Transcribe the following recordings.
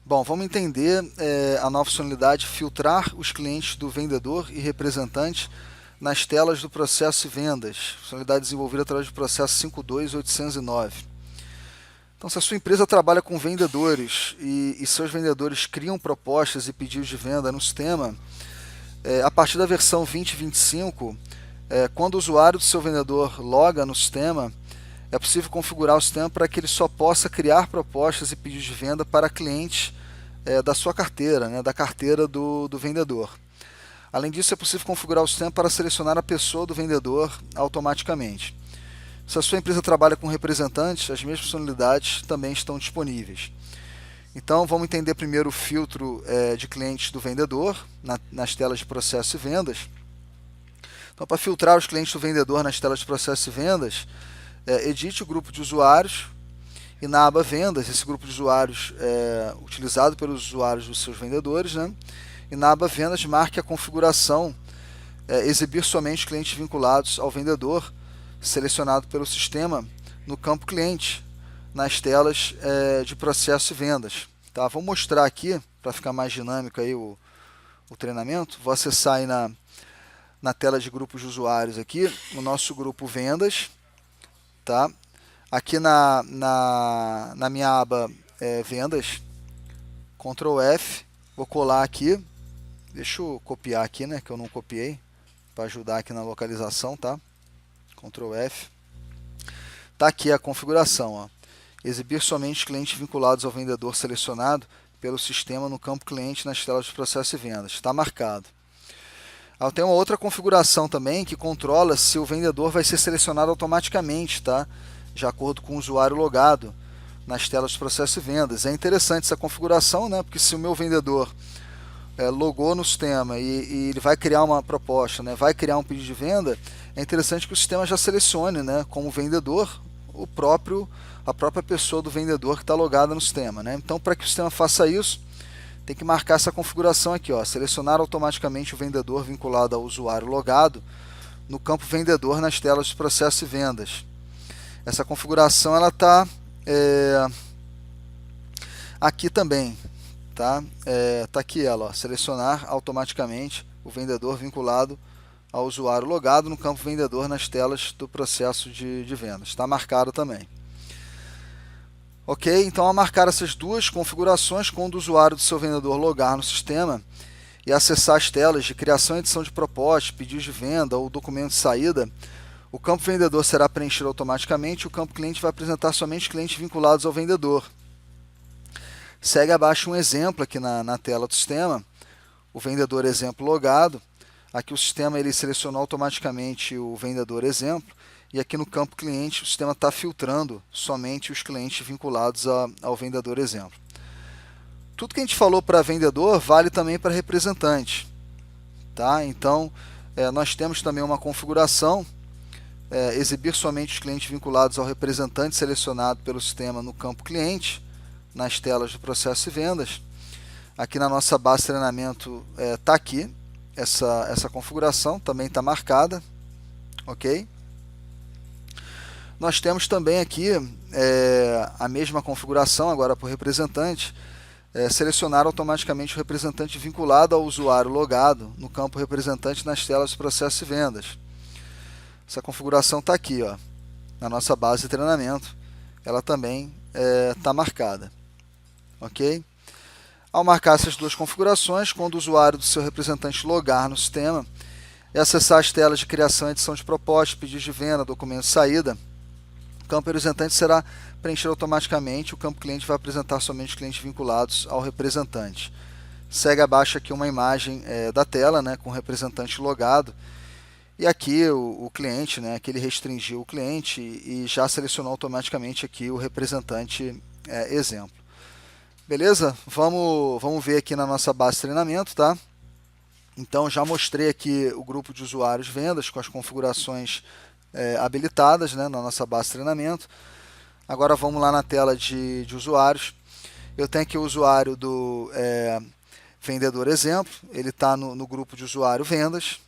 Bom, vamos entender a nova funcionalidade filtrar os clientes do vendedor e representante nas telas do processo de vendas, funcionalidade desenvolvida através do processo 52809. Então, se a sua empresa trabalha com vendedores e seus vendedores criam propostas e pedidos de venda no sistema, a partir da versão 2025, quando o usuário do seu vendedor loga no sistema, é possível configurar o sistema para que ele só possa criar propostas e pedidos de venda para clientes da sua carteira, né, da carteira do vendedor. Além disso, é possível configurar o sistema para selecionar a pessoa do vendedor automaticamente. Se a sua empresa trabalha com representantes, as mesmas funcionalidades também estão disponíveis. Então, vamos entender primeiro o filtro de clientes do vendedor nas telas de processo e vendas. Então, para filtrar os clientes do vendedor nas telas de processo e vendas, edite o grupo de usuários e na aba Vendas, esse grupo de usuários é utilizado pelos usuários dos seus vendedores, né? E na aba Vendas, marque a configuração exibir somente clientes vinculados ao vendedor, selecionado pelo sistema no campo cliente, nas telas de processo e vendas. Tá? Vou mostrar aqui, para ficar mais dinâmico aí o treinamento. Vou acessar aí na tela de grupos de usuários aqui, o nosso grupo Vendas. Tá? Aqui na minha aba Vendas, Ctrl F, vou colar aqui, deixa eu copiar aqui, né, que eu não copiei, para ajudar aqui na localização, tá? Ctrl F. Tá aqui a configuração, ó. Exibir somente clientes vinculados ao vendedor selecionado pelo sistema no campo cliente nas telas de processo e vendas. Está marcado. Tem uma outra configuração também que controla se o vendedor vai ser selecionado automaticamente, tá? De acordo com o usuário logado nas telas de processo e vendas. É interessante essa configuração, né? Porque se o meu vendedor logou no sistema e ele vai criar uma proposta, né? Vai criar um pedido de venda, é interessante que o sistema já selecione, né? Como vendedor a própria pessoa do vendedor que está logada no sistema, né? Então, para que o sistema faça isso, tem que marcar essa configuração aqui, ó, selecionar automaticamente o vendedor vinculado ao usuário logado no campo vendedor nas telas de processo e vendas. Essa configuração ela está aqui também, tá? Tá aqui ela, ó, selecionar automaticamente o vendedor vinculado ao usuário logado no campo vendedor nas telas do processo de vendas. Está marcado também. Ok, então ao marcar essas duas configurações, quando o usuário do seu vendedor logar no sistema e acessar as telas de criação e edição de propostas, pedidos de venda ou documento de saída, o campo vendedor será preenchido automaticamente e o campo cliente vai apresentar somente clientes vinculados ao vendedor. Segue abaixo um exemplo aqui na tela do sistema, o vendedor exemplo logado. Aqui o sistema ele selecionou automaticamente o vendedor exemplo e aqui no campo cliente o sistema está filtrando somente os clientes vinculados ao vendedor exemplo. Tudo que a gente falou para vendedor vale também para representante. Tá? Então, nós temos também uma configuração, exibir somente os clientes vinculados ao representante selecionado pelo sistema no campo cliente, nas telas do processo e vendas. Aqui na nossa base de treinamento está aqui, essa configuração também está marcada, ok? Nós temos também aqui a mesma configuração, agora para o representante, selecionar automaticamente o representante vinculado ao usuário logado no campo representante nas telas de processo e vendas. Essa configuração está aqui, ó, na nossa base de treinamento, ela também está marcada, ok? Ao marcar essas duas configurações, quando o usuário do seu representante logar no sistema e acessar as telas de criação e edição de propostas, pedidos de venda, documento de saída, o campo representante será preenchido automaticamente, o campo cliente vai apresentar somente clientes vinculados ao representante. Segue abaixo aqui uma imagem da tela, né, com o representante logado, e aqui o cliente, né, que ele restringiu o cliente e já selecionou automaticamente aqui o representante exemplo. Beleza? Vamos ver aqui na nossa base de treinamento, tá? Então, já mostrei aqui o grupo de usuários vendas com as configurações habilitadas, né, na nossa base de treinamento. Agora vamos lá na tela de usuários. Eu tenho aqui o usuário do vendedor exemplo, ele está no grupo de usuário vendas.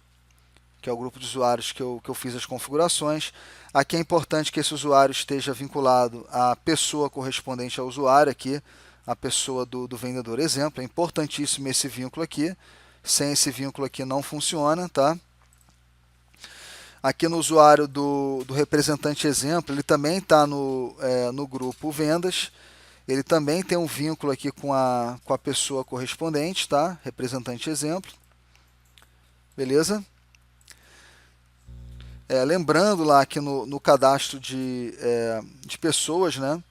que é o grupo de usuários que eu fiz as configurações. Aqui é importante que esse usuário esteja vinculado à pessoa correspondente ao usuário, aqui, a pessoa do vendedor exemplo. É importantíssimo esse vínculo aqui. Sem esse vínculo aqui não funciona, tá? Aqui no usuário do representante exemplo, ele também está no grupo vendas. Ele também tem um vínculo aqui com a pessoa correspondente, tá? Representante exemplo. Beleza? Lembrando lá que no cadastro de pessoas, né?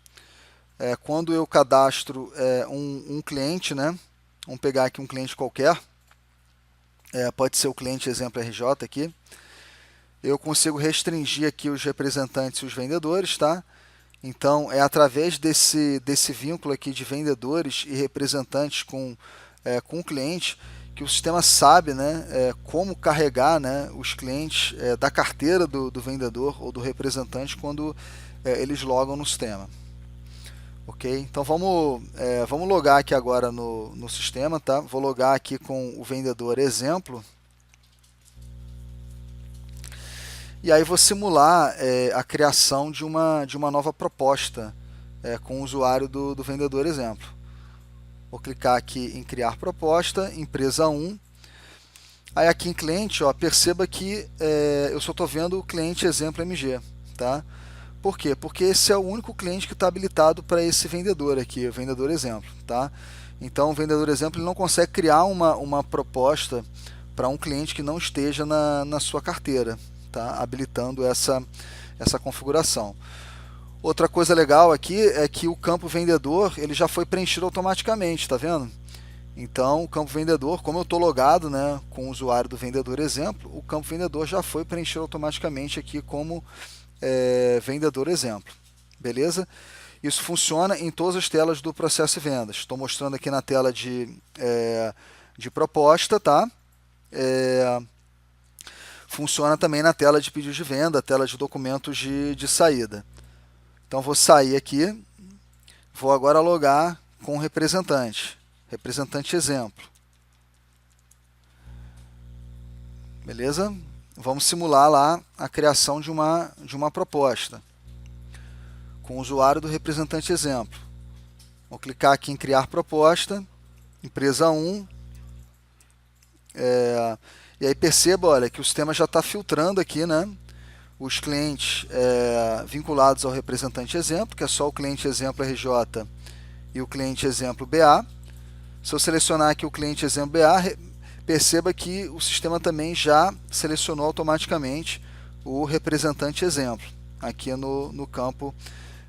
Quando eu cadastro um cliente, né? Vamos pegar aqui um cliente qualquer. Pode ser o cliente exemplo RJ aqui. Eu consigo restringir aqui os representantes e os vendedores, tá? Então, é através desse vínculo aqui de vendedores e representantes com o cliente que o sistema sabe, né, como carregar, né, os clientes da carteira do vendedor ou do representante quando eles logam no sistema. Ok? Então, vamos logar aqui agora no sistema, tá? Vou logar aqui com o vendedor exemplo. E aí vou simular a criação de uma nova proposta com o usuário do vendedor exemplo. Vou clicar aqui em criar proposta, empresa 1. Aí aqui em cliente, ó, perceba que eu só estou vendo o cliente exemplo MG. Tá? Por quê? Porque esse é o único cliente que está habilitado para esse vendedor aqui, o vendedor exemplo. Tá? Então o vendedor exemplo ele não consegue criar uma proposta para um cliente que não esteja na sua carteira. Tá? Habilitando essa configuração. Outra coisa legal aqui é que o campo vendedor ele já foi preenchido automaticamente, tá vendo? Então, o campo vendedor, como eu estou logado, né, com o usuário do vendedor exemplo, o campo vendedor já foi preenchido automaticamente aqui como vendedor exemplo. Beleza? Isso funciona em todas as telas do processo de vendas. Estou mostrando aqui na tela de proposta, tá? Funciona também na tela de pedidos de venda, tela de documentos de saída. Então, vou sair aqui, vou agora logar com o representante exemplo. Beleza? Vamos simular lá a criação de uma proposta com o usuário do representante exemplo. Vou clicar aqui em criar proposta, empresa 1. E aí perceba, olha, que o sistema já está filtrando aqui, né, os clientes vinculados ao representante exemplo, que é só o cliente exemplo RJ e o cliente exemplo BA. Se eu selecionar aqui o cliente exemplo BA, perceba que o sistema também já selecionou automaticamente o representante exemplo, aqui no campo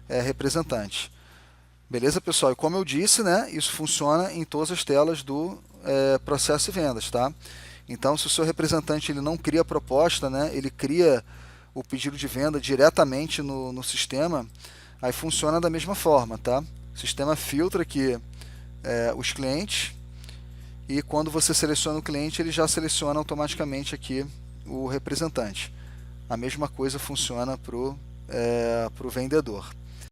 representante. Beleza, pessoal? E como eu disse, né, isso funciona em todas as telas do processo de vendas. Tá? Então, se o seu representante ele não cria proposta, né, ele cria o pedido de venda diretamente no sistema, aí funciona da mesma forma. Tá? O sistema filtra aqui os clientes e quando você seleciona o cliente, ele já seleciona automaticamente aqui o representante. A mesma coisa funciona para o vendedor.